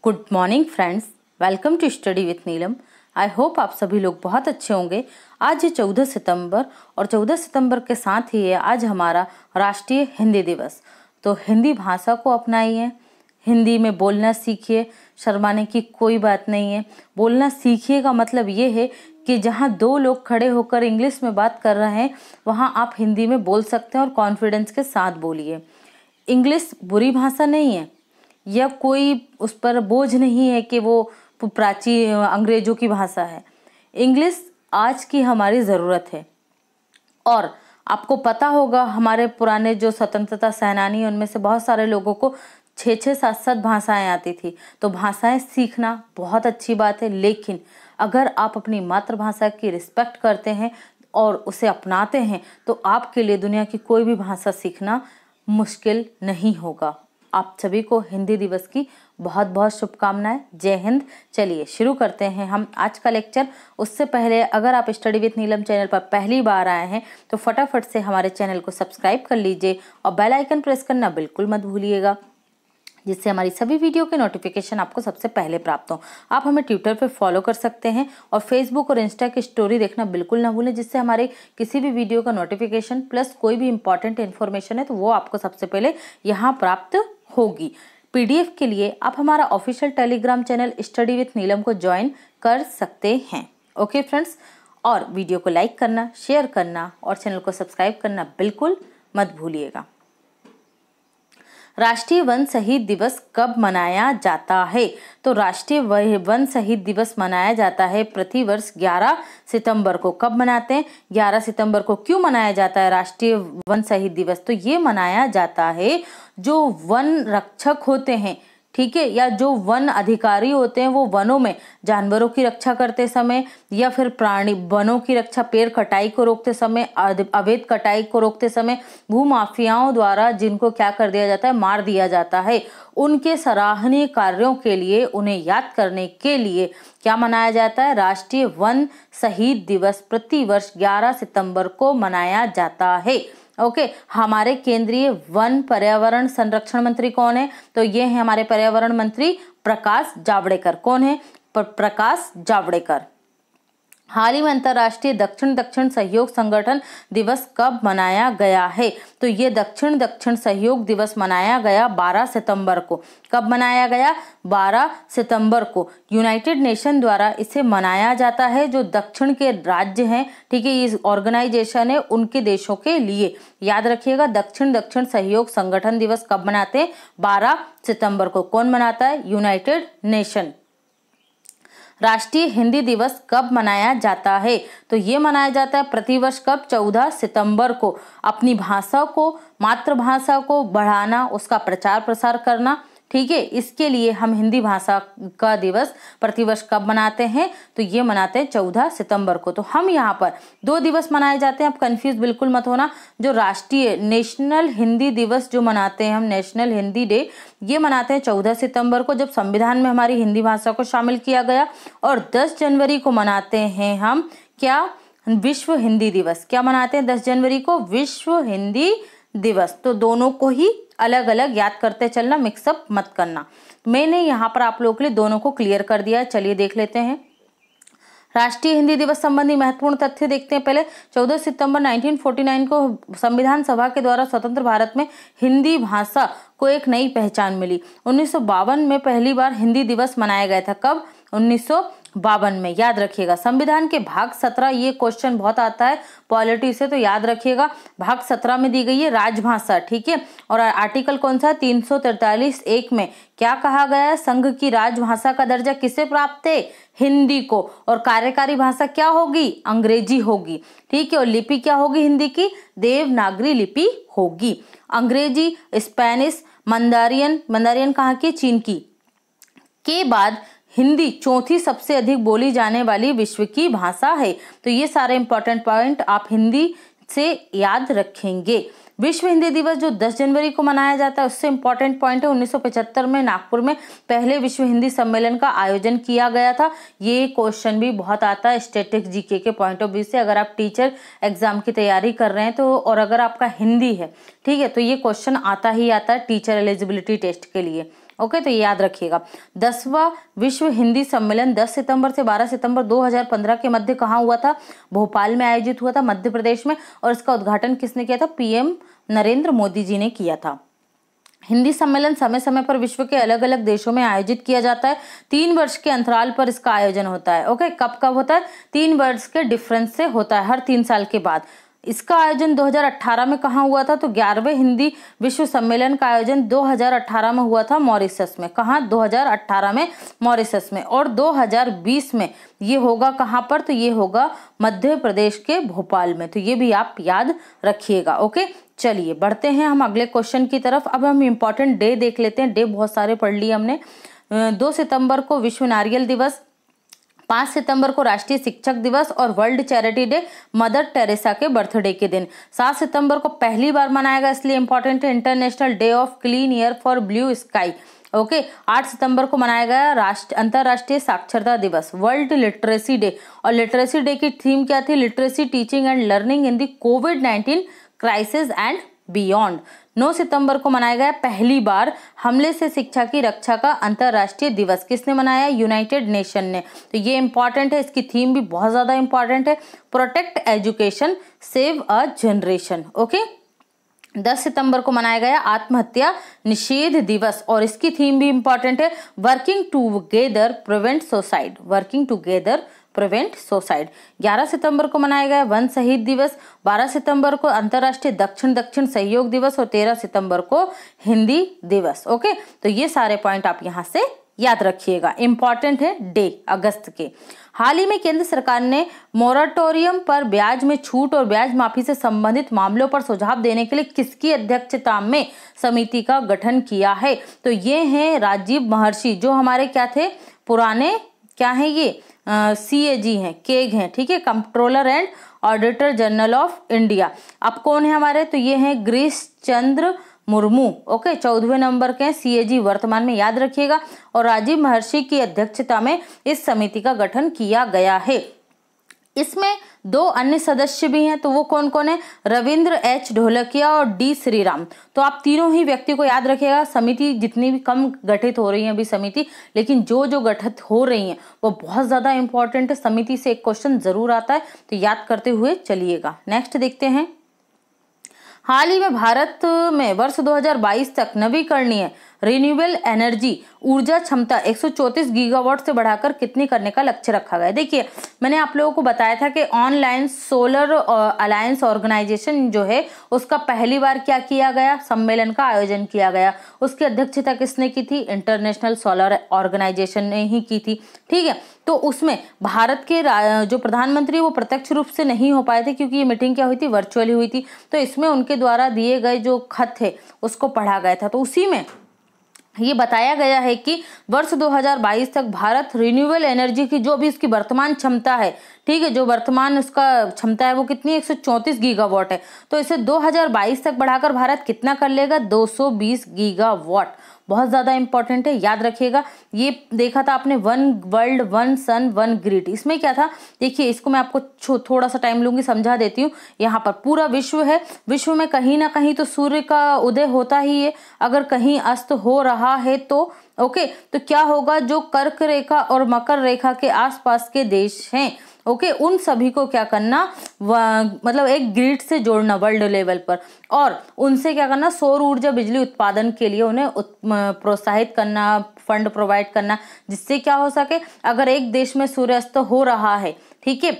Good morning friends, welcome to study with Neelam. I hope आप सभी लोग बहुत अच्छे होंगे। आज है 14 सितंबर और 14 सितंबर के साथ ही है आज हमारा राष्ट्रीय हिंदी दिवस। तो हिंदी भाषा को अपनाइए, हिंदी में बोलना सीखिए, शर्माने की कोई बात नहीं है। बोलना सीखिए का मतलब ये है कि जहाँ दो लोग खड़े होकर इंग्लिश में बात कर रहे हैं वहाँ आप हिंदी में बोल सकते हैं और कॉन्फिडेंस के साथ बोलिए। इंग्लिश बुरी भाषा नहीं है या कोई उस पर बोझ नहीं है कि वो प्राचीन अंग्रेजों की भाषा है। इंग्लिश आज की हमारी ज़रूरत है। और आपको पता होगा हमारे पुराने जो स्वतंत्रता सेनानी हैं उनमें से बहुत सारे लोगों को 6-6, 7-7 भाषाएं आती थी। तो भाषाएं सीखना बहुत अच्छी बात है, लेकिन अगर आप अपनी मातृभाषा की रिस्पेक्ट करते हैं और उसे अपनाते हैं तो आपके लिए दुनिया की कोई भी भाषा सीखना मुश्किल नहीं होगा। आप सभी को हिंदी दिवस की बहुत बहुत शुभकामनाएं। जय हिंद। चलिए शुरू करते हैं हम आज का लेक्चर। उससे पहले अगर आप स्टडी विथ नीलम चैनल पर पहली बार आए हैं तो फटाफट से हमारे चैनल को सब्सक्राइब कर लीजिए और बेल आइकन प्रेस करना बिल्कुल मत भूलिएगा, जिससे हमारी सभी वीडियो के नोटिफिकेशन आपको सबसे पहले प्राप्त हो। आप हमें ट्विटर पे फॉलो कर सकते हैं और फेसबुक और इंस्टा की स्टोरी देखना बिल्कुल ना भूलें, जिससे हमारे किसी भी वीडियो का नोटिफिकेशन प्लस कोई भी इंपॉर्टेंट इन्फॉर्मेशन है तो वो आपको सबसे पहले यहाँ प्राप्त होगी। पीडीएफ के लिए आप हमारा official Telegram channel study with Neelam को ज्वाइन कर सकते हैं। ओके फ्रेंड्स, और वीडियो को लाइक करना, शेयर करना और चैनल को सब्सक्राइब करना बिल्कुल मत भूलिएगा। राष्ट्रीय वन शहीद दिवस कब मनाया जाता है? तो राष्ट्रीय वन शहीद दिवस मनाया जाता है प्रतिवर्ष 11 सितंबर को। कब मनाते हैं? 11 सितंबर को। क्यों मनाया जाता है राष्ट्रीय वन शहीद दिवस? तो ये मनाया जाता है जो वन रक्षक होते हैं, ठीक है, या जो वन अधिकारी होते हैं वो वनों में जानवरों की रक्षा करते समय या फिर प्राणी वनों की रक्षा, पेड़ कटाई को रोकते समय, अवैध कटाई को रोकते समय भूमाफियाओं द्वारा जिनको क्या कर दिया जाता है, मार दिया जाता है, उनके सराहनीय कार्यों के लिए उन्हें याद करने के लिए क्या मनाया जाता है? राष्ट्रीय वन शहीद दिवस प्रतिवर्ष 11 सितंबर को मनाया जाता है। ओके, हमारे केंद्रीय वन पर्यावरण संरक्षण मंत्री कौन है? तो ये है हमारे पर्यावरण मंत्री प्रकाश जावड़ेकर। कौन है? प्रकाश जावड़ेकर। हाल ही में अंतर्राष्ट्रीय दक्षिण सहयोग संगठन दिवस कब मनाया गया है? तो ये दक्षिण सहयोग दिवस मनाया गया 12 सितंबर को। कब मनाया गया? 12 सितंबर को। यूनाइटेड नेशन द्वारा इसे मनाया जाता है। जो दक्षिण के राज्य हैं, ठीक है, ये ऑर्गेनाइजेशन है उनके देशों के लिए। याद रखिएगा, दक्षिण सहयोग संगठन दिवस कब मनाते हैं? 12 सितंबर को। कौन मनाता है? United nation. राष्ट्रीय हिंदी दिवस कब मनाया जाता है? तो ये मनाया जाता है प्रतिवर्ष। कब? 14 सितंबर को। अपनी भाषा को, मातृभाषा को बढ़ाना, उसका प्रचार प्रसार करना, ठीक है, इसके लिए हम हिंदी भाषा का दिवस प्रतिवर्ष कब मनाते हैं? तो ये मनाते हैं 14 सितंबर को। तो हम यहाँ पर 2 दिवस मनाए जाते हैं, आप कंफ्यूज बिल्कुल मत होना। जो राष्ट्रीय नेशनल हिंदी दिवस जो मनाते हैं हम, नेशनल हिंदी डे, ये मनाते हैं 14 सितंबर को, जब संविधान में हमारी हिंदी भाषा को शामिल किया गया। और 10 जनवरी को मनाते हैं हम क्या? विश्व हिंदी दिवस। क्या मनाते हैं 10 जनवरी को? विश्व हिंदी दिवस। तो दोनों को ही अलग अलग याद करते चलना, मिक्सअप मत करना। मैंने यहाँ पर आप लोगों के लिए दोनों को क्लियर कर दिया है। चलिए देख लेते हैं राष्ट्रीय हिंदी दिवस संबंधी महत्वपूर्ण तथ्य देखते हैं। पहले 14 सितंबर 1949 को संविधान सभा के द्वारा स्वतंत्र भारत में हिंदी भाषा को एक नई पहचान मिली। 1952 में पहली बार हिंदी दिवस मनाया गया था। कब? 1952 में। याद रखिएगा, संविधान के भाग 17, ये क्वेश्चन बहुत आता है पॉलिटी से, तो याद रखिएगा भाग 17 में दी गई है राजभाषा, ठीक है। और आर्टिकल कौन सा? 343(1) में क्या कहा गया है? संघ की राजभाषा का दर्जा किसे प्राप्त है? हिंदी को। और कार्यकारी भाषा क्या होगी? अंग्रेजी होगी, ठीक है। और लिपि क्या होगी हिंदी की? देवनागरी लिपि होगी। अंग्रेजी, स्पेनिश, मंदारियन कहाँ की? चीन की। के बाद हिंदी चौथी सबसे अधिक बोली जाने वाली विश्व की भाषा है। तो ये सारे इंपॉर्टेंट पॉइंट आप हिंदी से याद रखेंगे। विश्व हिंदी दिवस जो 10 जनवरी को मनाया जाता है, उससे इंपॉर्टेंट पॉइंट है 1975 में नागपुर में पहले विश्व हिंदी सम्मेलन का आयोजन किया गया था। ये क्वेश्चन भी बहुत आता है स्टैटिक जीके के पॉइंट ऑफ व्यू से। अगर आप टीचर एग्जाम की तैयारी कर रहे हैं तो, और अगर आपका हिंदी है, ठीक है, तो ये क्वेश्चन आता ही आता है टीचर एलिजिबिलिटी टेस्ट के लिए। ओके, तो ये याद रखिएगा। 10वां विश्व हिंदी सम्मेलन 10 सितंबर से 12 सितंबर 2015 के मध्य कहाँ हुआ था? भोपाल में आयोजित हुआ था, मध्य प्रदेश में। और इसका उद्घाटन किसने किया था? पीएम नरेंद्र मोदी जी ने किया था। हिंदी सम्मेलन समय समय पर विश्व के अलग अलग देशों में आयोजित किया जाता है। 3 वर्ष के अंतराल पर इसका आयोजन होता है। ओके, कब कब होता है? 3 वर्ष के डिफरेंस से होता है, हर 3 साल के बाद। इसका आयोजन 2018 में कहाँ हुआ था? तो 11वें हिंदी विश्व सम्मेलन का आयोजन 2018 में हुआ था मॉरिशस में। कहाँ? 2018 में मॉरिशस में। और 2020 में ये होगा कहाँ पर? तो ये होगा मध्य प्रदेश के भोपाल में। तो ये भी आप याद रखिएगा। ओके, चलिए बढ़ते हैं हम अगले क्वेश्चन की तरफ। अब हम इम्पोर्टेंट डे देख लेते हैं। डे बहुत सारे पढ़ लिए हमने। 2 सितंबर को विश्व नारियल दिवस, 5 सितंबर को राष्ट्रीय शिक्षक दिवस और world charity day, mother Teresa के बर्थडे के दिन। 7 सितंबर को पहली बार मनाया गया, इसलिए इंपॉर्टेंट है, international day of clean air for blue sky. Okay, 8 सितंबर को मनाया गया अंतरराष्ट्रीय साक्षरता दिवस, वर्ल्ड लिटरेसी डे। और लिटरेसी डे की थीम क्या थी? Literacy, teaching and learning in the covid crisis and beyond. 9 सितंबर को मनाया गया पहली बार हमले से शिक्षा की रक्षा का अंतरराष्ट्रीय दिवस। किसने मनाया? यूनाइटेड नेशन ने। तो ये इंपॉर्टेंट है, इसकी थीम भी बहुत ज्यादा इंपॉर्टेंट है, protect education save a generation. Okay, 10 सितंबर को मनाया गया आत्महत्या निषेध दिवस और इसकी थीम भी इंपॉर्टेंट है, working together prevent suicide, working together prevent suicide. 11 सितंबर को मनाया गया वन शहीद दिवस, 12 सितंबर को अंतर्राष्ट्रीय दक्षिण सहयोग दिवस और 13 सितंबर को हिंदी दिवस। ओके, तो ये सारे पॉइंट आप यहाँ से याद रखिएगा, इंपॉर्टेंट है डे अगस्त के। हाल ही में केंद्र सरकार ने मोराटोरियम पर ब्याज में छूट और ब्याज माफी से संबंधित मामलों पर सुझाव देने के लिए किसकी अध्यक्षता में समिति का गठन किया है? तो ये हैं राजीव महर्षि, जो हमारे क्या थे? पुराने क्या है ये? CAG हैं, केग हैं, ठीक है, controller and auditor general of India. अब कौन है हमारे? तो ये हैं गिरीश चंद्र मुर्मू। ओके, 14वें नंबर के CAG वर्तमान में, याद रखिएगा। और राजीव महर्षि की अध्यक्षता में इस समिति का गठन किया गया है। इसमें 2 अन्य सदस्य भी हैं, तो वो कौन कौन है? रविंद्र H ढोलकिया और D श्रीराम। तो आप तीनों ही व्यक्ति को याद रखिएगा। समिति जितनी भी कम गठित हो रही है अभी समिति, लेकिन जो जो गठित हो रही हैं वो बहुत ज्यादा इंपॉर्टेंट है। समिति से एक क्वेश्चन जरूर आता है, तो याद करते हुए चलिएगा। नेक्स्ट देखते हैं। हाल ही में भारत में वर्ष 2022 तक नवीकरणीय रिन्यूएबल एनर्जी ऊर्जा क्षमता 134 गीगावाट से बढ़ाकर कितनी करने का लक्ष्य रखा गया है? देखिए, मैंने आप लोगों को बताया था कि ऑनलाइन सोलर अलायंस ऑर्गेनाइजेशन जो है उसका पहली बार क्या किया गया? सम्मेलन का आयोजन किया गया। उसकी अध्यक्षता किसने की थी? इंटरनेशनल सोलर ऑर्गेनाइजेशन ने ही की थी, ठीक है। तो उसमें भारत के जो प्रधानमंत्री वो प्रत्यक्ष रूप से नहीं हो पाए थे, क्योंकि ये मीटिंग क्या हुई थी? वर्चुअली हुई थी। तो इसमें उनके द्वारा दिए गए जो खत थे उसको पढ़ा गया था। तो उसी में ये बताया गया है कि वर्ष 2022 तक भारत रिन्यूएबल एनर्जी की जो भी उसकी वर्तमान क्षमता है, ठीक है, जो वर्तमान उसका क्षमता है वो कितनी? 134 गीगावाट है। तो इसे 2022 तक बढ़ाकर भारत कितना कर लेगा? 220 गीगावाट। बहुत ज्यादा इंपॉर्टेंट है, याद रखिएगा। ये देखा था आपने, one world one sun one grid. इसमें क्या था? देखिए, इसको मैं आपको थोड़ा सा टाइम लूंगी, समझा देती हूँ। यहाँ पर पूरा विश्व है, विश्व में कहीं ना कहीं तो सूर्य का उदय होता ही है, अगर कहीं अस्त हो रहा है तो ओके, तो क्या होगा? जो कर्क रेखा और मकर रेखा के आसपास के देश हैं, ओके, उन सभी को क्या करना? मतलब एक ग्रिड से जोड़ना वर्ल्ड लेवल पर, और उनसे क्या करना? सौर ऊर्जा बिजली उत्पादन के लिए उन्हें प्रोत्साहित करना, फंड प्रोवाइड करना, जिससे क्या हो सके, अगर एक देश में सूर्यास्त हो रहा है, ठीक है,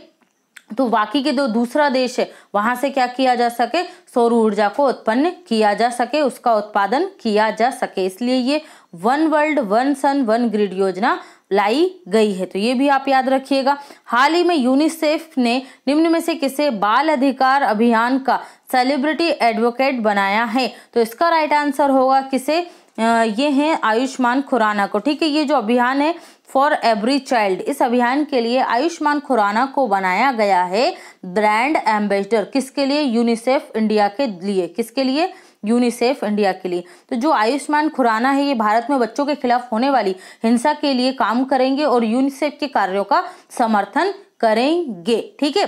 तो बाकी के जो दूसरा देश है वहां से क्या किया जा सके? सौर ऊर्जा को उत्पन्न किया जा सके, उसका उत्पादन किया जा सके। इसलिए ये one world one sun one grid योजना लाई गई है। तो ये भी आप याद रखिएगा। हाल ही में यूनिसेफ ने निम्न में से किसे बाल अधिकार अभियान का सेलिब्रिटी एडवोकेट बनाया है? तो इसका राइट आंसर होगा किसे? ये हैं आयुष्मान खुराना को, ठीक है। ये जो अभियान है फॉर एवरी चाइल्ड, इस अभियान के लिए आयुष्मान खुराना को बनाया गया है ब्रांड एम्बेसडर। किसके लिए? यूनिसेफ इंडिया के लिए। किसके लिए? यूनिसेफ इंडिया के लिए। तो जो आयुष्मान खुराना है ये भारत में बच्चों के खिलाफ होने वाली हिंसा के लिए काम करेंगे और यूनिसेफ के कार्यों का समर्थन करेंगे, ठीक है।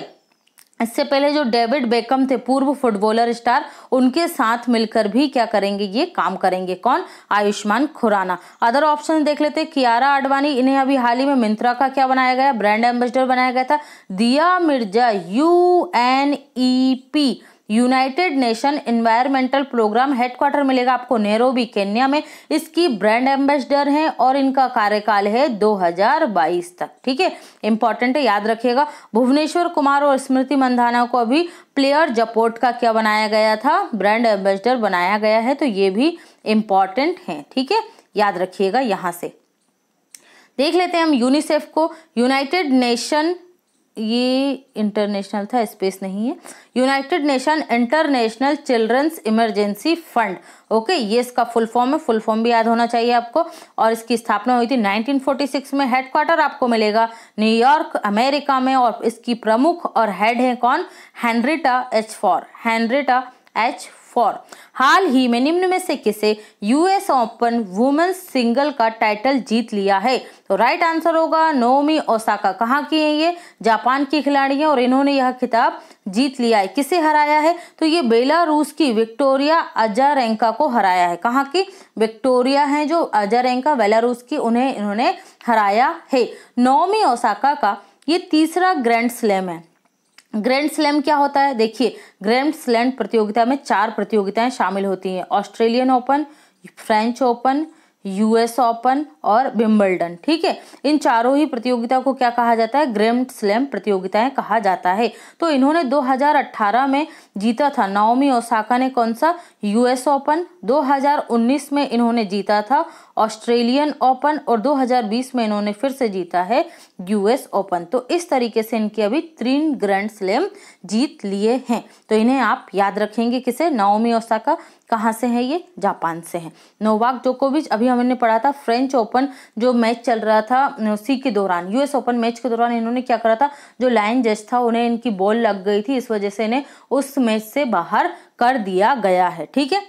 इससे पहले जो डेविड बेकम थे, पूर्व फुटबॉलर स्टार, उनके साथ मिलकर भी क्या करेंगे, ये काम करेंगे। कौन? आयुष्मान खुराना। अदर ऑप्शन देख लेते हैं। कियारा आडवाणी, इन्हें अभी हाल ही में मिंत्रा का क्या बनाया गया, ब्रांड एम्बेसडर बनाया गया था। Dia Mirza, UNEP, United Nation Environmental Programme, headquarter मिलेगा आपको नैरोबी केन्या में, इसकी ब्रांड एम्बेसडर हैं और इनका कार्यकाल है 2022 तक। ठीक है, इंपॉर्टेंट है, याद रखिएगा। भुवनेश्वर कुमार और स्मृति मंधाना को अभी प्लेयर जपोर्ट का क्या बनाया गया था, ब्रांड एम्बेसडर बनाया गया है, तो ये भी इंपॉर्टेंट है। ठीक है, याद रखिएगा। यहां से देख लेते हैं हम यूनिसेफ को, यूनाइटेड नेशन, ये इंटरनेशनल था, स्पेस नहीं है, United Nation International Children's Emergency Fund. Okay, ये इसका फुल फॉर्म है, फुल फॉर्म भी याद होना चाहिए आपको। और इसकी स्थापना हुई थी 1946 में। हेडक्वार्टर आपको मिलेगा न्यूयॉर्क, अमेरिका में, और इसकी प्रमुख और हेड है कौन, हेनरिटा एच फॉर। हाल ही में निम्न में से किसे US ओपन वुमेन्स सिंगल का टाइटल जीत लिया है? तो राइट आंसर होगा नाओमी ओसाका। कहाँ की है ये? जापान की खिलाड़ी है और इन्होंने यह खिताब जीत लिया है। किसे हराया है? तो ये बेलारूस की विक्टोरिया अजारेंका को हराया है। कहाँ की? विक्टोरिया है जो अजारेंका, बेलारूस की, उन्हें इन्होंने हराया है। नाओमी ओसाका का ये तीसरा ग्रैंड स्लैम है। ग्रैंड स्लैम क्या होता है? देखिए, ग्रैंड स्लैम प्रतियोगिता में 4 प्रतियोगिताएं शामिल होती हैं, Australian open, French open, US open और विंबलडन। ठीक है, इन चारों ही प्रतियोगिता को क्या कहा जाता है? ग्रैंड स्लैम प्रतियोगिताएं कहा जाता है। तो इन्होंने 2018 में जीता था नाओमी ओसाका ने कौन सा? US open. 2019 में इन्होंने जीता था ऑस्ट्रेलियन ओपन और 2020 में इन्होंने फिर से जीता है US ओपन। तो इस तरीके से इनके अभी 3 ग्रैंड स्लैम जीत लिए हैं। तो इन्हें आप याद रखेंगे। किसे? Naomi Osaka. कहाँ से है ये? जापान से है। नोवाक जोकोविच, अभी हमने पढ़ा था फ्रेंच ओपन जो मैच चल रहा था उसी के दौरान, US ओपन मैच के दौरान इन्होंने क्या करा था, जो लाइन जज था उन्हें इनकी बॉल लग गई थी, इस वजह से इन्हें उस मैच से बाहर कर दिया गया है। ठीक है,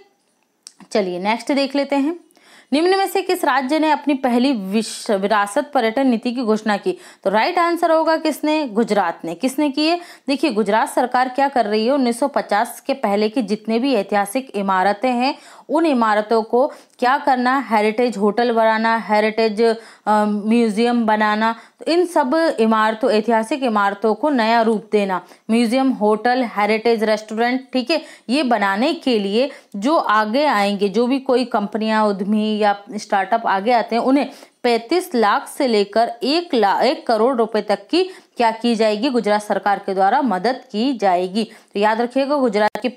चलिए नेक्स्ट देख लेते हैं। निम्न में से किस राज्य ने अपनी पहली विरासत पर्यटन नीति की घोषणा की? तो राइट आंसर होगा किसने? गुजरात ने। किसने की है? देखिए, गुजरात सरकार क्या कर रही है, 1950 के पहले की जितने भी ऐतिहासिक इमारतें हैं उन इमारतों को क्या करना, हेरिटेज होटल बनाना, हेरिटेज म्यूजियम बनाना, तो इन सब इमारतों, ऐतिहासिक इमारतों को नया रूप देना, म्यूजियम, होटल, हेरिटेज रेस्टोरेंट। ठीक है, ये बनाने के लिए जो आगे आएंगे, जो भी कोई कंपनियां, उद्यमी या स्टार्टअप आगे आते हैं, उन्हें 35 लाख से लेकर 1 करोड़ रुपए तक की क्या की जाएगी? गुजरात सरकार के द्वारा मदद की जाएगी। तो याद रखिएगा, गुजरात की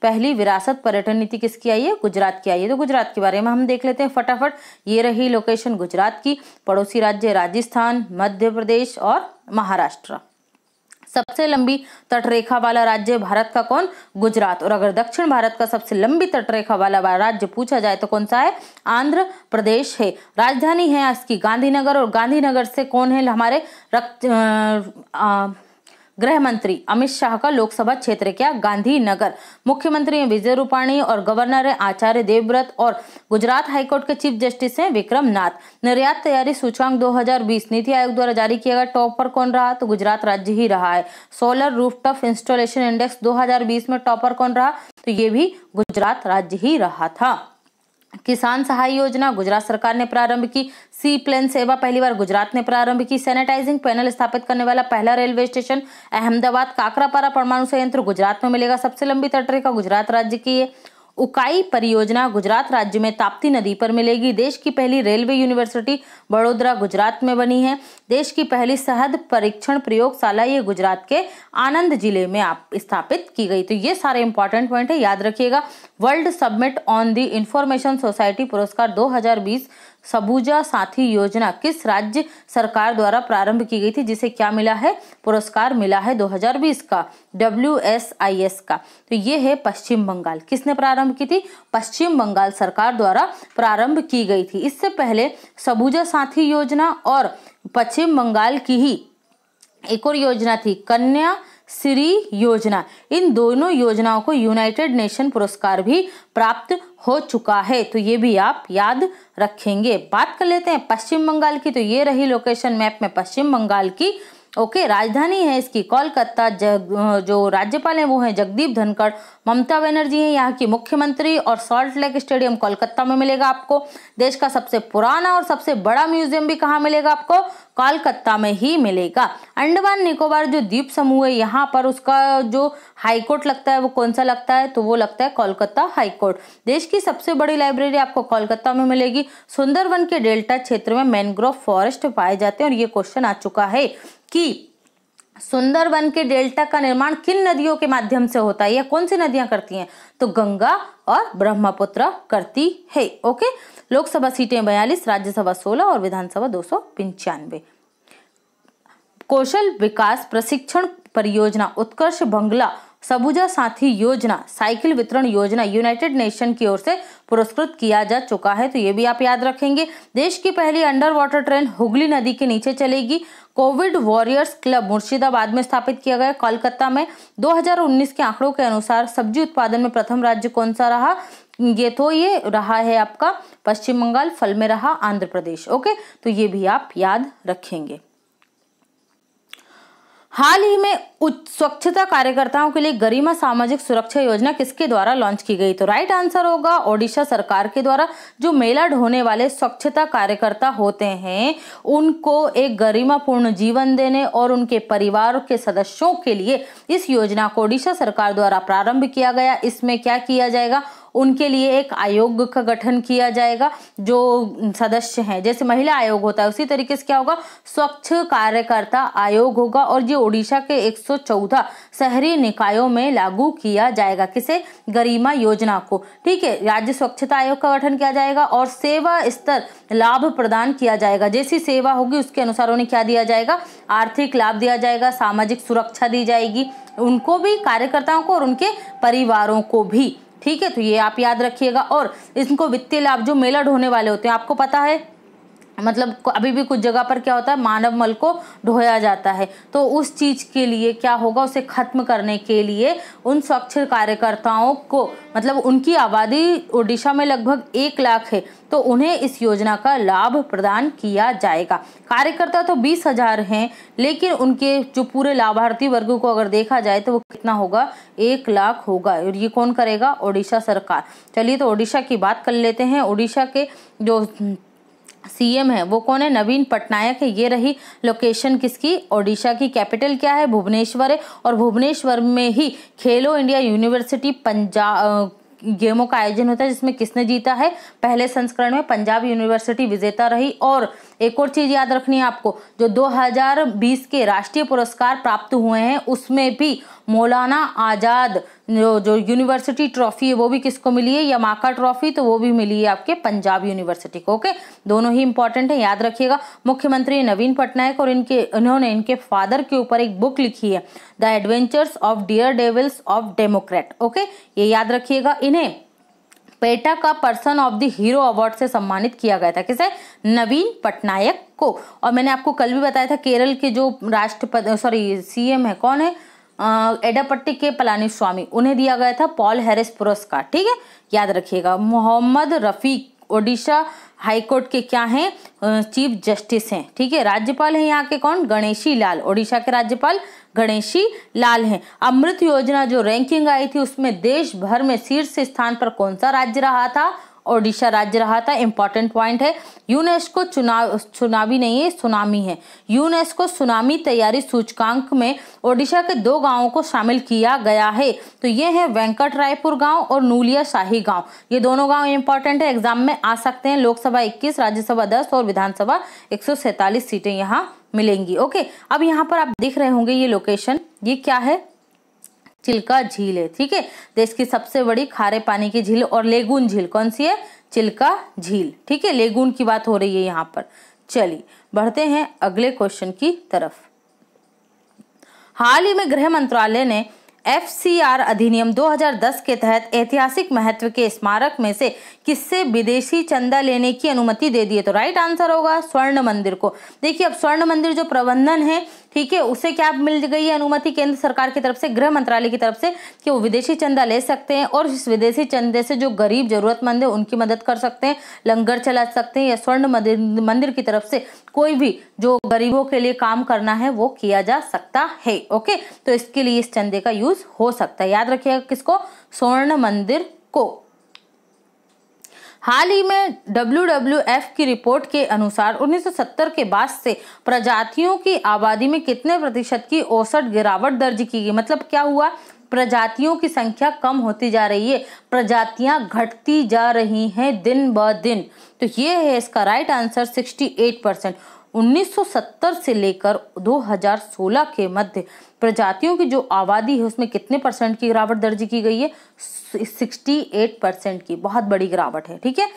पहली विरासत पर्यटन नीति किसकी आई है? गुजरात की आई है। तो गुजरात के बारे में हम देख लेते हैं फटाफट। ये रही लोकेशन गुजरात की। पड़ोसी राज्य राजस्थान, मध्य प्रदेश और महाराष्ट्र। सबसे लंबी तटरेखा वाला राज्य भारत का कौन? गुजरात। और अगर दक्षिण भारत का सबसे लंबी तटरेखा वाला राज्य पूछा जाए तो कौन सा है? आंध्र प्रदेश है। राजधानी है इसकी गांधीनगर, और गांधीनगर से कौन है? हमारे गृह मंत्री अमित शाह का लोकसभा क्षेत्र क्या? गांधीनगर। मुख्यमंत्री हैं विजय रूपाणी और गवर्नर है आचार्य देवव्रत, और गुजरात हाईकोर्ट के चीफ जस्टिस हैं विक्रम नाथ। निर्यात तैयारी सूचकांक 2020 नीति आयोग द्वारा जारी किया गया, टॉप पर कौन रहा? तो गुजरात राज्य ही रहा है। सोलर रूफटॉप इंस्टॉलेशन इंडेक्स 2020 में टॉपर कौन रहा? तो ये भी गुजरात राज्य ही रहा था। किसान सहाय योजना गुजरात सरकार ने प्रारंभ की। सी प्लेन सेवा पहली बार गुजरात ने प्रारंभ की। सैनिटाइजिंग पैनल स्थापित करने वाला पहला रेलवे स्टेशन अहमदाबाद। काकरापारा परमाणु संयंत्र गुजरात में मिलेगा। सबसे लंबी तटरेखा गुजरात राज्य की है। उकाई परियोजना गुजरात राज्य में ताप्ती नदी पर मिलेगी। देश की पहली रेलवे यूनिवर्सिटी बड़ोदरा गुजरात में बनी है। देश की पहली शहद परीक्षण प्रयोगशाला ये गुजरात के आनंद जिले में स्थापित की गई। तो ये सारे इंपॉर्टेंट पॉइंट है, याद रखिएगा। World summit on the information society पुरस्कार 2020 सबूजा साथी योजना किस राज्य सरकार द्वारा प्रारंभ की गई थी, जिसे क्या मिला है? पुरस्कार मिला है 2020 का, WSIS का। तो ये है पश्चिम बंगाल। किसने प्रारंभ की थी? पश्चिम बंगाल सरकार द्वारा प्रारंभ की गई थी। इससे पहले सबूजा साथी योजना और पश्चिम बंगाल की ही एक और योजना थी, कन्या श्री योजना। इन दोनों योजनाओं को यूनाइटेड नेशन पुरस्कार भी प्राप्त हो चुका है। तो ये भी आप याद रखेंगे। बात कर लेते हैं पश्चिम बंगाल की। तो ये रही लोकेशन मैप में पश्चिम बंगाल की। ओके, राजधानी है इसकी कोलकाता। जो राज्यपाल हैं वो हैं जगदीप धनखड़। ममता बनर्जी हैं यहाँ की मुख्यमंत्री और सॉल्ट लेक स्टेडियम कोलकाता में मिलेगा आपको। देश का सबसे पुराना और सबसे बड़ा म्यूजियम भी कहाँ मिलेगा आपको? कोलकाता में ही मिलेगा। अंडमान निकोबार जो द्वीप समूह है यहाँ पर उसका जो हाईकोर्ट लगता है वो कौन सा लगता है? तो वो लगता है कोलकाता हाईकोर्ट। देश की सबसे बड़ी लाइब्रेरी आपको कोलकाता में मिलेगी। सुंदरवन के डेल्टा क्षेत्र में मैनग्रोव फॉरेस्ट पाए जाते हैं और ये क्वेश्चन आ चुका है कि सुंदरवन के डेल्टा का निर्माण किन नदियों के माध्यम से होता है या कौन सी नदियां करती हैं? तो गंगा और ब्रह्मपुत्र करती है। ओके, लोकसभा सीटें 42, राज्यसभा 16 और विधानसभा 295। कौशल विकास प्रशिक्षण परियोजना उत्कर्ष बंगला सबुजा साथी योजना साइकिल वितरण योजना यूनाइटेड नेशन की ओर से पुरस्कृत किया जा चुका है, तो ये भी आप याद रखेंगे। देश की पहली अंडर वाटर ट्रेन हुगली नदी के नीचे चलेगी। कोविड वॉरियर्स क्लब मुर्शिदाबाद में स्थापित किया गया कोलकाता में। 2019 के आंकड़ों के अनुसार सब्जी उत्पादन में प्रथम राज्य कौन सा रहा? ये रहा है आपका पश्चिम बंगाल, फल में रहा आंध्र प्रदेश। ओके, तो ये भी आप याद रखेंगे। हाल ही में स्वच्छता कार्यकर्ताओं के लिए गरिमा सामाजिक सुरक्षा योजना किसके द्वारा लॉन्च की गई? तो राइट आंसर होगा ओडिशा सरकार के द्वारा। जो मेला ढोने वाले स्वच्छता कार्यकर्ता होते हैं उनको एक गरिमापूर्ण जीवन देने और उनके परिवार के सदस्यों के लिए इस योजना को ओडिशा सरकार द्वारा प्रारंभ किया गया। इसमें क्या किया जाएगा? उनके लिए एक आयोग का गठन किया जाएगा। जो सदस्य हैं, जैसे महिला आयोग होता है उसी तरीके से क्या होगा? स्वच्छ कार्यकर्ता आयोग होगा और ये ओडिशा के 114 शहरी निकायों में लागू किया जाएगा। किसे? गरिमा योजना को। ठीक है, राज्य स्वच्छता आयोग का गठन किया जाएगा और सेवा स्तर लाभ प्रदान किया जाएगा। जैसी सेवा होगी उसके अनुसार उन्हें क्या दिया जाएगा? आर्थिक लाभ दिया जाएगा, सामाजिक सुरक्षा दी जाएगी उनको भी, कार्यकर्ताओं को और उनके परिवारों को भी। ठीक है, तो ये आप याद रखिएगा। और इनको वित्तीय लाभ, जो मेला ढोने वाले होते हैं, आपको पता है मतलब अभी भी कुछ जगह पर क्या होता है, मानव मल को ढोया जाता है, तो उस चीज के लिए क्या होगा, उसे खत्म करने के लिए उन स्वच्छ कार्यकर्ताओं को, मतलब उनकी आबादी ओडिशा में लगभग 1 लाख है, तो उन्हें इस योजना का लाभ प्रदान किया जाएगा। कार्यकर्ता तो 20,000 हैं, लेकिन उनके जो पूरे लाभार्थी वर्ग को अगर देखा जाए तो वो कितना होगा? 1 लाख होगा। और ये कौन करेगा? ओडिशा सरकार। चलिए, तो ओडिशा की बात कर लेते हैं। ओडिशा के जो सीएम है वो कौन है? नवीन पटनायक है। ये रही लोकेशन किसकी? ओडिशा की। कैपिटल क्या है? भुवनेश्वर है। और भुवनेश्वर में ही खेलो इंडिया यूनिवर्सिटी पंजाब गेमों का आयोजन होता है, जिसमें किसने जीता है? पहले संस्करण में पंजाब यूनिवर्सिटी विजेता रही। और एक और चीज याद रखनी है आपको, जो 2020 के राष्ट्रीय पुरस्कार प्राप्त हुए हैं उसमें भी मौलाना आजाद जो यूनिवर्सिटी ट्रॉफी है वो भी किसको मिली है? यमाका ट्रॉफी, तो वो भी मिली है आपके पंजाब यूनिवर्सिटी को। ओके, दोनों ही इंपॉर्टेंट है, याद रखिएगा। मुख्यमंत्री नवीन पटनायक और इन्होंने इनके फादर के ऊपर एक बुक लिखी है, the adventures of dear devils of democrat. Okay, ये याद रखिएगा। इन्हें पेटा का person of the hero award से सम्मानित किया गया था। किसे? नवीन पटनायक को। और मैंने आपको कल भी बताया था केरल के जो सीएम है, कौन है? एडापट्टी के पलानीस्वामी, उन्हें दिया गया था पॉल हैरिस पुरस्कार। ठीक है, याद रखिएगा। मोहम्मद रफीक ओडिशा हाईकोर्ट के क्या हैं? चीफ जस्टिस हैं। ठीक है, राज्यपाल हैं यहाँ के कौन? गणेशी लाल। ओडिशा के राज्यपाल गणेशी लाल हैं। अमृत योजना जो रैंकिंग आई थी उसमें देश भर में शीर्ष स्थान पर कौन सा राज्य रहा था? ओडिशा राज्य रहा था। इंपॉर्टेंट पॉइंट है। यूनेस्को सुनामी नहीं है, सुनामी है। यूनेस्को सुनामी तैयारी सूचकांक में ओडिशा के 2 गांवों को शामिल किया गया है, तो ये है वेंकट रायपुर गांव और नूलिया शाही गांव। ये दोनों गांव इंपॉर्टेंट है, एग्जाम में आ सकते हैं। लोकसभा 21, राज्यसभा 10 और विधानसभा 147 सीटें यहाँ मिलेंगी। ओके, अब यहाँ पर आप देख रहे होंगे ये लोकेशन, ये क्या है? चिल्का झील है। ठीक है, देश की सबसे बड़ी खारे पानी की झील और लेगून झील कौन सी है? चिल्का झील। ठीक है, लेगून की बात हो रही है यहाँ पर। चलिए बढ़ते हैं अगले क्वेश्चन की तरफ। हाल ही में गृह मंत्रालय ने FCR अधिनियम 2010 के तहत ऐतिहासिक महत्व के स्मारक में से किससे विदेशी चंदा लेने की अनुमति दे दी है? तो राइट आंसर होगा स्वर्ण मंदिर को। देखिए, अब स्वर्ण मंदिर जो प्रबंधन है, ठीक है, उसे क्या मिल गई है अनुमति केंद्र सरकार की तरफ से, गृह मंत्रालय की तरफ से, कि वो विदेशी चंदा ले सकते हैं और इस विदेशी चंदे से जो गरीब जरूरतमंद है उनकी मदद कर सकते हैं, लंगर चला सकते हैं, या स्वर्ण मंदिर की तरफ से कोई भी जो गरीबों के लिए काम करना है वो किया जा सकता है। ओके, तो इसके लिए इस चंदे का यूज हो सकता है। याद रखिएगा किसको, स्वर्ण मंदिर को। हाल ही में WWF की रिपोर्ट के अनुसार 1970 के बाद से प्रजातियों की आबादी में कितने प्रतिशत की औसत गिरावट दर्ज की गई। मतलब क्या हुआ, प्रजातियों की संख्या कम होती जा रही है, प्रजातियां घटती जा रही हैं दिन ब दिन। तो ये है इसका राइट आंसर 68%। 1970 से लेकर 2016 के मध्य प्रजातियों की जो आबादी है उसमें कितने परसेंट की गिरावट दर्ज की गई है, 68% की। बहुत बड़ी गिरावट है। ठीक है,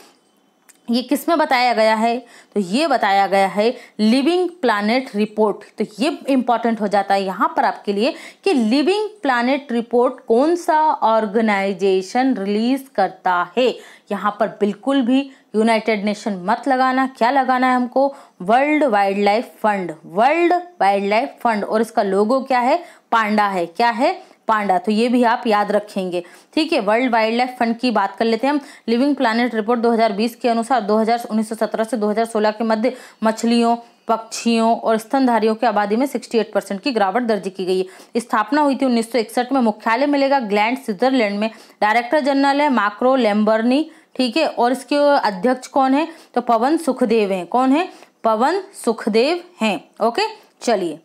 ये किसमें बताया गया है, तो ये बताया गया है लिविंग प्लैनेट रिपोर्ट। तो ये इंपॉर्टेंट हो जाता है यहाँ पर आपके लिए कि लिविंग प्लैनेट रिपोर्ट कौन सा ऑर्गेनाइजेशन रिलीज करता है। यहाँ पर बिल्कुल भी यूनाइटेड नेशन मत लगाना, क्या लगाना है हमको, world wild life fund, world wild life fund. और इसका लोगो क्या है, पांडा है। क्या है, पांडा। तो ये भी आप याद रखेंगे। ठीक है, वर्ल्ड वाइल्ड लाइफ फंड की बात कर लेते हैं हम। लिविंग प्लैनेट रिपोर्ट 2020 के अनुसार 1917 से 2016 के मध्य मछलियों, पक्षियों और स्तनधारियों की आबादी में 68% की गिरावट दर्ज की गई है। स्थापना हुई थी 1961 में। मुख्यालय मिलेगा ग्लैंड, स्विट्जरलैंड में। डायरेक्टर जनरल है मार्को लैम्बर्नी। ठीक है, और इसके अध्यक्ष कौन है, तो पवन सुखदेव हैं। कौन है, पवन सुखदेव हैं। ओके, चलिए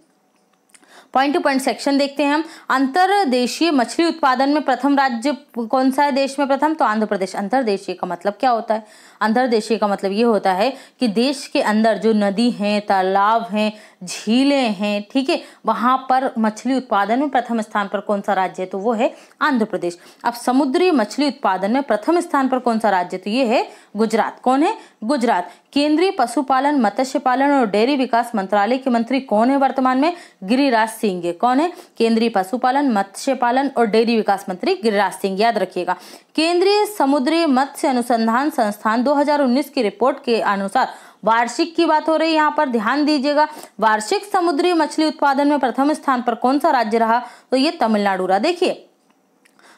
पॉइंट टू पॉइंट सेक्शन देखते हैं हम। अंतरदेशीय मछली उत्पादन में प्रथम राज्य कौन सा है देश में प्रथम, तो आंध्र प्रदेश। अंतरदेशीय का मतलब क्या होता है, अंतरदेशीय का मतलब ये होता है कि देश के अंदर जो नदी हैं, तालाब हैं, झीलें हैं, ठीक है, वहां पर मछली उत्पादन में प्रथम स्थान पर कौन सा राज्य है, तो वो है आंध्र प्रदेश। अब समुद्री मछली उत्पादन में प्रथम स्थान पर कौन सा राज्य, तो ये है गुजरात। कौन है, गुजरात। केंद्रीय पशुपालन, मत्स्य पालन और डेयरी विकास मंत्रालय के मंत्री कौन है वर्तमान में, गिरिराज सिंह। कौन है, केंद्रीय पशुपालन, मत्स्य पालन और डेयरी विकास मंत्री गिरिराज सिंह। याद रखिएगा। केंद्रीय समुद्री मत्स्य अनुसंधान संस्थान 2019 की रिपोर्ट के अनुसार, वार्षिक की बात हो रही है यहाँ पर, ध्यान दीजिएगा, वार्षिक समुद्री मछली उत्पादन में प्रथम स्थान पर कौन सा राज्य रहा, तो ये तमिलनाडु रहा। देखिए,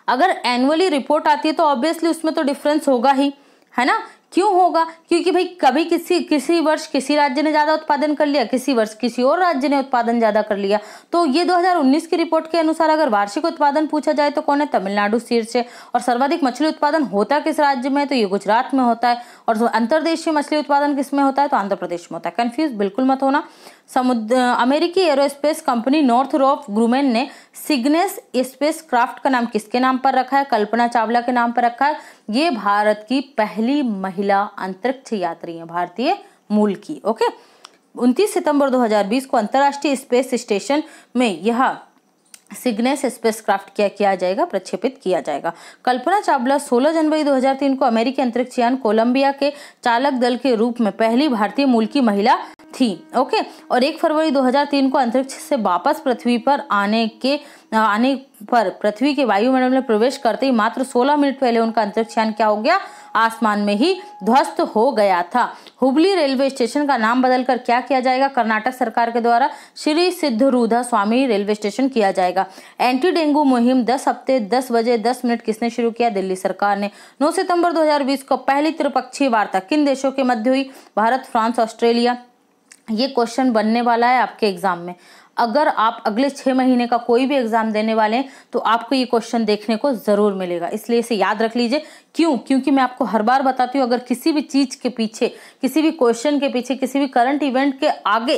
अगर एनुअली रिपोर्ट आती है तो ऑब्वियसली उसमें तो डिफरेंस होगा ही, है ना। क्यों होगा, क्योंकि भाई कभी किसी वर्ष किसी राज्य ने ज्यादा उत्पादन कर लिया, किसी वर्ष किसी और राज्य ने उत्पादन ज्यादा कर लिया। तो ये 2019 की रिपोर्ट के अनुसार अगर वार्षिक उत्पादन पूछा जाए तो कौन है, तमिलनाडु शीर्ष है। और सर्वाधिक मछली उत्पादन होता किस राज्य में, तो ये गुजरात में होता है। और अंतरदेशीय मछली उत्पादन किस में होता है, तो आंध्र प्रदेश में होता है। कंफ्यूज बिल्कुल मत होना। अमेरिकी एरोस्पेस कंपनी नॉर्थरॉप ग्रुमेन ने सिग्नेस स्पेस क्राफ्ट का नाम किसके नाम पर रखा है, कल्पना चावला के नाम पर रखा है। ये भारत की पहली महिला अंतरिक्ष यात्री है, भारतीय मूल की। ओके, 29 सितंबर 2020 को अंतर्राष्ट्रीय स्पेस स्टेशन में यह सिग्नेस स्पेसक्राफ्ट क्या किया जाएगा, प्रक्षेपित किया जाएगा। कल्पना चावला 16 जनवरी 2003 को अमेरिकी अंतरिक्ष यान कोलंबिया के चालक दल के रूप में पहली भारतीय मूल की महिला थी। ओके, और 1 फरवरी 2003 को अंतरिक्ष से वापस पृथ्वी पर आने पर पृथ्वी के वायुमंडल में प्रवेश करते ही मात्र 16 मिनट पहले उनका अंतरिक्ष यान क्या हो गया, आसमान में ही ध्वस्त हो गया था। हुबली रेलवे स्टेशन का नाम बदलकर क्या किया जाएगा, कर्नाटक सरकार के द्वारा श्री सिद्धरूढ़ा स्वामी रेलवे स्टेशन किया जाएगा। एंटी डेंगू मुहिम 10 हफ्ते 10 बजे 10 मिनट किसने शुरू किया, दिल्ली सरकार ने। 9 सितंबर 2020 को पहली त्रिपक्षीय वार्ता किन देशों के मध्य हुई, भारत, फ्रांस, ऑस्ट्रेलिया। ये क्वेश्चन बनने वाला है आपके एग्जाम में। अगर आप अगले 6 महीने का कोई भी एग्जाम देने वाले हैं तो आपको ये क्वेश्चन देखने को जरूर मिलेगा, इसलिए इसे याद रख लीजिए। क्यों, क्योंकि मैं आपको हर बार बताती हूँ, अगर किसी भी चीज के पीछे, किसी भी क्वेश्चन के पीछे, किसी भी करंट इवेंट के आगे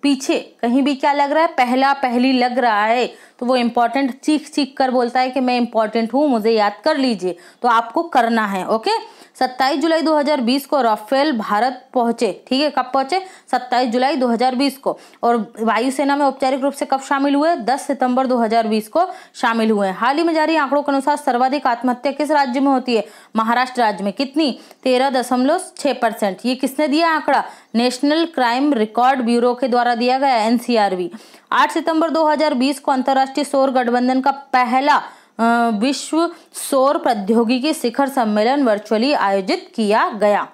पीछे कहीं भी क्या लग रहा है, पहला पहली लग रहा है, तो वो इंपॉर्टेंट चीख चीख कर बोलता है कि मैं इंपॉर्टेंट हूँ, मुझे याद कर लीजिए। तो आपको करना है। ओके, 27 जुलाई 2020 को राफेल भारत पहुंचे। ठीक है, कब पहुंचे, 27 जुलाई 2020 को। और वायुसेना में औपचारिक रूप से कब शामिल हुए, 10 सितंबर 2020 को शामिल हुए। हाल ही में जारी आंकड़ों के अनुसार सर्वाधिक आत्महत्या किस राज्य में होती है, महाराष्ट्र राज्य में। कितनी, 13.6%। ये किसने दिया आंकड़ा, नेशनल क्राइम रिकॉर्ड ब्यूरो के द्वारा दिया गया, NCRB। 8 सितंबर 2020 को अंतर्राष्ट्रीय सौर गठबंधन का पहला विश्व सौर प्रौद्योगिकी शिखर सम्मेलन वर्चुअली आयोजित किया गया।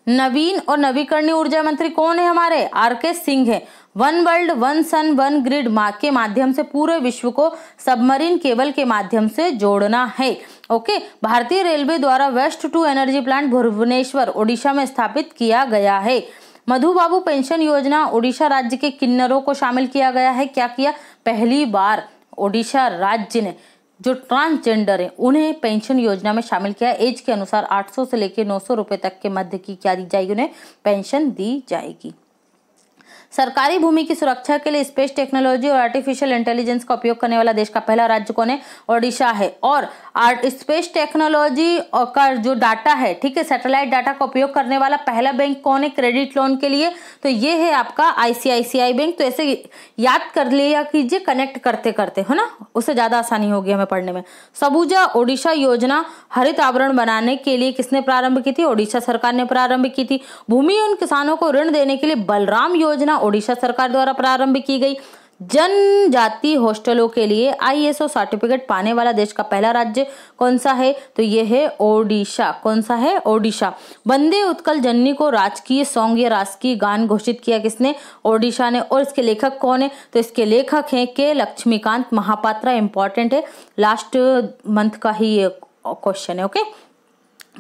नवीन और नवीकरणीय ऊर्जा मंत्री कौन है हमारे, RK सिंह है। One world one sun one grid के माध्यम से पूरे विश्व को सबमरीन केबल के माध्यम से जोड़ना है। ओके, भारतीय रेलवे द्वारा waste to energy plant Bhubaneswar Odisha में स्थापित किया गया है। मधुबाबू पेंशन योजना ओडिशा राज्य के किन्नरों को शामिल किया गया है। क्या किया? पहली बार ओडिशा राज्य ने जो ट्रांसजेंडर है उन्हें पेंशन योजना में शामिल किया। एज के अनुसार 800 से लेकर 900 रुपए तक के मध्य की क्या दी जाएगी, उन्हें पेंशन दी जाएगी। सरकारी भूमि की सुरक्षा के लिए स्पेस टेक्नोलॉजी और आर्टिफिशियल इंटेलिजेंस का उपयोग करने वाला देश का पहला राज्य कौन है? ओडिशा है। और स्पेस टेक्नोलॉजी का जो डाटा है, ठीक है, सैटेलाइट डाटा का उपयोग करने वाला पहला बैंक कौन है क्रेडिट लोन के लिए? तो ये है आपका आईसीआईसीआई बैंक। तो ऐसे याद कर लिया कीजिए कनेक्ट करते करते, है ना, उससे ज्यादा आसानी होगी हमें पढ़ने में। सबूजा ओडिशा योजना हरित आवरण बनाने के लिए किसने प्रारंभ की थी? ओडिशा सरकार ने प्रारंभ की थी। भूमिहीन किसानों को ऋण देने के लिए बलराम योजना ओडिशा सरकार द्वारा प्रारंभ की गई। जनजाति हॉस्टलों के लिए आईएसओ सर्टिफिकेट पाने वाला देश का पहला राज्य कौन सा है? तो ये है ओडिशा। कौन सा है? ओडिशा। वंदे उत्कल जननी को राजकीय सॉन्ग या राजकीय गान घोषित किया किसने? ओडिशा ने। और इसके लेखक कौन है? तो इसके लेखक हैं के लक्ष्मीकांत महापात्रा। इंपॉर्टेंट है, लास्ट मंथ का ही ये क्वेश्चन है। ओके,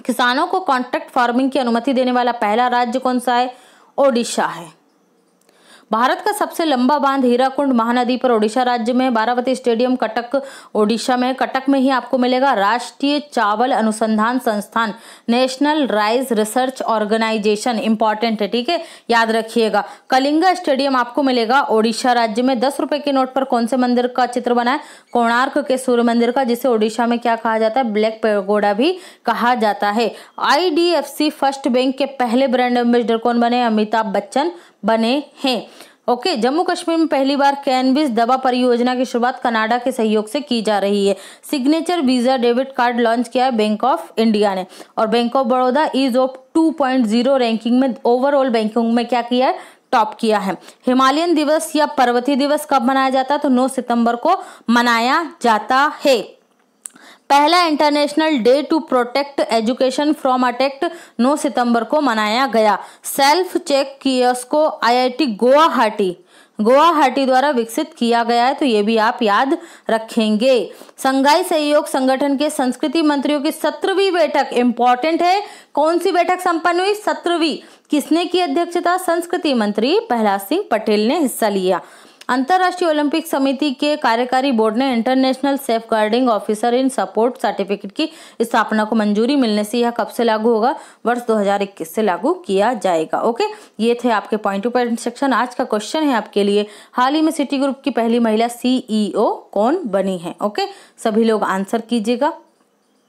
किसानों को कॉन्ट्रैक्ट फार्मिंग की अनुमति देने वाला पहला राज्य कौन सा है? ओडिशा है। भारत का सबसे लंबा बांध हीराकुंड महानदी पर ओडिशा राज्य में बारावती स्टेडियम कटक ओडिशा में। कटक में ही आपको मिलेगा राष्ट्रीय चावल अनुसंधान संस्थान, national rice research organisation. Important है, ठीक है, याद रखिएगा। कलिंगा स्टेडियम आपको मिलेगा ओडिशा राज्य में। 10 रुपए के नोट पर कौन से मंदिर का चित्र बना है? कोणार्क के सूर्य मंदिर का, जिसे ओडिशा में क्या कहा जाता है? ब्लैक पैगोडा भी कहा जाता है। IDFC फर्स्ट बैंक के पहले ब्रांड एम्बेसडर कौन बने? अमिताभ बच्चन बने हैं। ओके, जम्मू कश्मीर में पहली बार कैनबिस दवा परियोजना की शुरुआत कनाडा के सहयोग से की जा रही है। Signature visa debit card launch किया है बैंक ऑफ इंडिया ने। और bank of Baroda ease of 2.0 ranking में ओवरऑल बैंकिंग में क्या किया है? टॉप किया है। हिमालयन दिवस या पर्वतीय दिवस कब मनाया जाता है? तो 9 सितंबर को मनाया जाता है। पहला international day to protect education from attack 9 सितंबर को मनाया गया। सेल्फ चेक कियोस्क को IIT गुवाहाटी द्वारा विकसित किया गया है। तो ये भी आप याद रखेंगे। संघाई सहयोग संगठन के संस्कृति मंत्रियों की 17वीं बैठक, इंपॉर्टेंट है, कौन सी बैठक संपन्न हुई? 17वीं। किसने की अध्यक्षता? संस्कृति मंत्री प्रहलाद सिंह पटेल ने हिस्सा लिया। अंतर्राष्ट्रीय ओलंपिक समिति के कार्यकारी बोर्ड ने international safeguarding officer in support certificate की स्थापना को मंजूरी मिलने से यह कब से लागू होगा? वर्ष 2021 से लागू किया जाएगा। ओके, ये थे आपके पॉइंट टू पॉइंट सेक्शन। आज का क्वेश्चन है आपके लिए, हाल ही में सिटी ग्रुप की पहली महिला CEO कौन बनी है? ओके, सभी लोग आंसर कीजिएगा।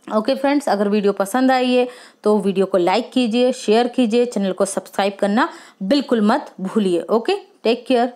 ओके फ्रेंड्स, अगर वीडियो पसंद आई है तो वीडियो को लाइक कीजिए, शेयर कीजिए, चैनल को सब्सक्राइब करना बिल्कुल मत भूलिए। Okay, take care.